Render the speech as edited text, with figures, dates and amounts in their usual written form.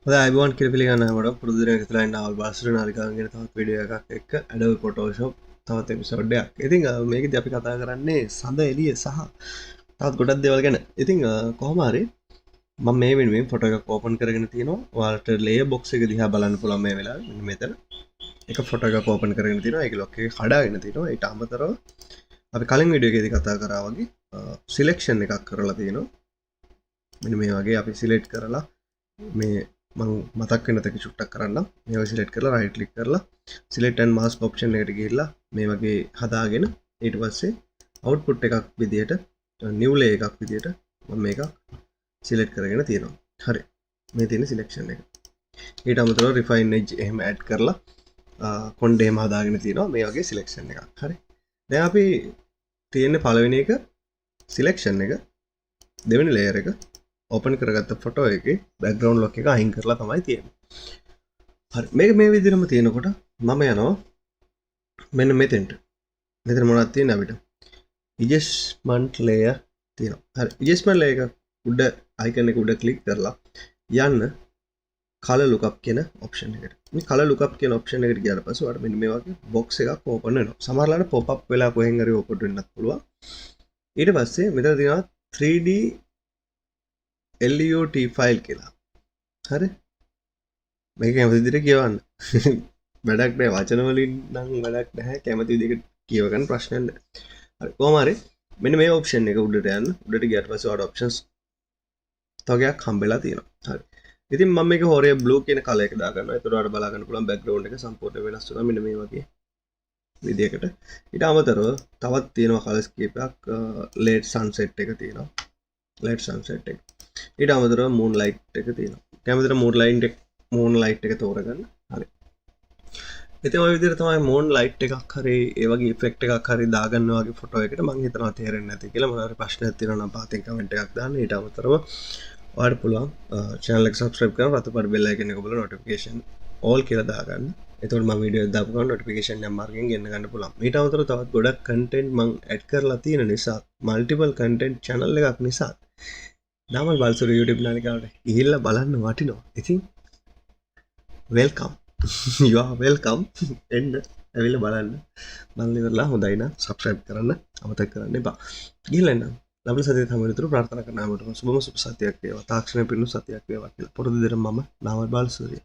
හොඳයි අයිබෝන් කියලා පිළිගන්නවා මට පුරුදු දිනයක ඉතලා ඉන්න අවල් බාස්ටර් නාලිකාවෙන් ගෙන තවත් වීඩියෝ එකක් එක්ක Adobe Photoshop තවත් එපිසෝඩ් එකක්. ඉතින් මේකදී අපි කතා කරන්නේ සඳ එළිය සහ තවත් ගොඩක් දේවල් ගැන. ඉතින් කොහොම හරි මම මේ වෙනුවෙන් ෆොටෝ එකක් ඕපන් කරගෙන තියෙනවා. ඔයාලට ලේයර් බොක්ස් එක දිහා බලන්න පුළුවන් මේ වෙලාවේ. මෙන්න මෙතන. එක ෆොටෝ එකක් ඕපන් කරගෙන තියෙනවා. ඒක ලොක් එකේ කඩාගෙන තියෙනවා. ඊට අමතරව අපි කලින් වීඩියෝ එකේදී කතා කරා වගේ සිලෙක්ෂන් එකක් කරලා තියෙනවා. මෙන්න මේ වගේ අපි සිලෙක්ට් කරලා මේ මං මතක් වෙන තක චුට්ටක් කරන්න මේ සිලෙක්ට් කරලා රයිට් ක්ලික් කරලා සිලෙක්ට් ඇන්ඩ් මාස්ක් ඔප්ෂන් එකට ගිහිල්ලා මේ වගේ හදාගෙන ඊට පස්සේ අවුට්පුට් එකක් විදියට නිව් ලේ එකක් විදියට මම මේක සිලෙක්ට් කරගෙන තියෙනවා. හරි. මේ තියෙන සිලෙක්ෂන් එක. ඊට අමතරව රිෆයින් එජ් එහෙම ඇඩ් කරලා කොණ්ඩේ එහෙම හදාගෙන තියෙනවා මේ වගේ සිලෙක්ෂන් එකක්. හරි. දැන් අපි තියෙන්නේ පළවෙනි එක සිලෙක්ෂන් එක දෙවෙනි ලේයර් එක ඕපන් කරගත්ත ෆොටෝ එකේ බෑග්ග්‍රවුන්ඩ් ලොක් එක අයින් කරලා තමයි තියෙන්නේ. හරි මේක මේ විදිහටම තියෙනකොට මම යනවා මෙන්න මෙතෙන්ට. මෙතන මොනවද තියෙන්නේ අපිට? adjustment layer තියෙනවා. හරි adjustment layer එක උඩ icon එක උඩ ක්ලික් කරලා යන්න color lookup කියන option එකට. මේ color lookup කියන option එකට ගියාට පස්සේ ඔයාලට මෙන්න මේ වගේ box එකක් open වෙනවා. සමහරවිට pop up වෙලා කොහෙන් හරි open වෙන්නත් පුළුවන්. ඊට පස්සේ මෙතන තියෙනවා 3D LUT ෆයිල් කියලා. හරි මේක කැමති විදිහට කියවන්න. වැඩක් නැහැ වචන වලින් නම් වැඩක් නැහැ. කැමති විදිහට කියව ගන්න ප්‍රශ්නයක් නැහැ. හරි කොහොම හරි මෙන්න මේ ඔප්ෂන් එක උඩට යන්න. උඩට ගියාට පස්සේ ඔයාලට ඔප්ෂන්ස් තවගයක් හම්බෙලා තියෙනවා. හරි. ඉතින් මම මේක හොරේ බ්ලූ කියන කලර් එක දා ගන්නවා. ඒතකොට ඔයාලට බලා ගන්න පුළුවන් බෑග්ග්‍රවුන්ඩ් එක සම්පූර්ණ වෙනස් වෙනවා මෙන්න මේ වගේ විදිහකට. ඊට අමතරව තවත් තියෙනවා කලර්ස් කීපයක්. ලේට් සන්සෙට් එක තියෙනවා. ලේට් සන්සෙට් එක. ඊට අමතරව මූන් ලයිට් එක තියෙනවා. කැමතිද මූන් ලයිට් එක තෝරගන්න. හරි. ඉතින් ඔය විදිහට තමයි මූන් ලයිට් එකක් හරි ඒ වගේ ඉෆෙක්ට් එකක් හරි දාගන්න වගේ ෆොටෝ එකකට මම හිතනවා තේරෙන්නේ නැති කියලා. මොනවා හරි ප්‍රශ්නයක් තියෙනවා නම් පහතින් කමෙන්ට් එකක් දාන්න. ඊට අමතරව ඔයාලට පුළුවන් channel එක subscribe කරලා රතුපඩ bell icon එක බලලා notification all කියලා දාගන්න. එතකොට මම වීඩියෝ එක දාපු ගමන් notification එක මාර්ගෙන් ගෙන්න ගන්න පුළුවන්. ඊට අමතරව තවත් ගොඩක් content මම add කරලා තියෙන නිසා multiple content channel එකක් නිසා Namal Balasooriya YouTube නාලිකාවට ගිහිල්ලා බලන්න වටිනවා. ඉතින් welcome. You are welcome. එන්න ඇවිල්ලා බලන්න. බලන්න ඉවරලා හොඳයි නම් subscribe කරන්න අමතක කරන්න එපා. ගිහිල්ලා එන්න. ලබන සතියේ තමයි විතර ප්‍රාර්ථනා කරනවා. සුබම සුබ සතියක් වේවා. තාක්ෂණය පිරුණු සතියක් වේවා කියලා. පොරොන්දු දෙන්න මම Namal Balasooriya.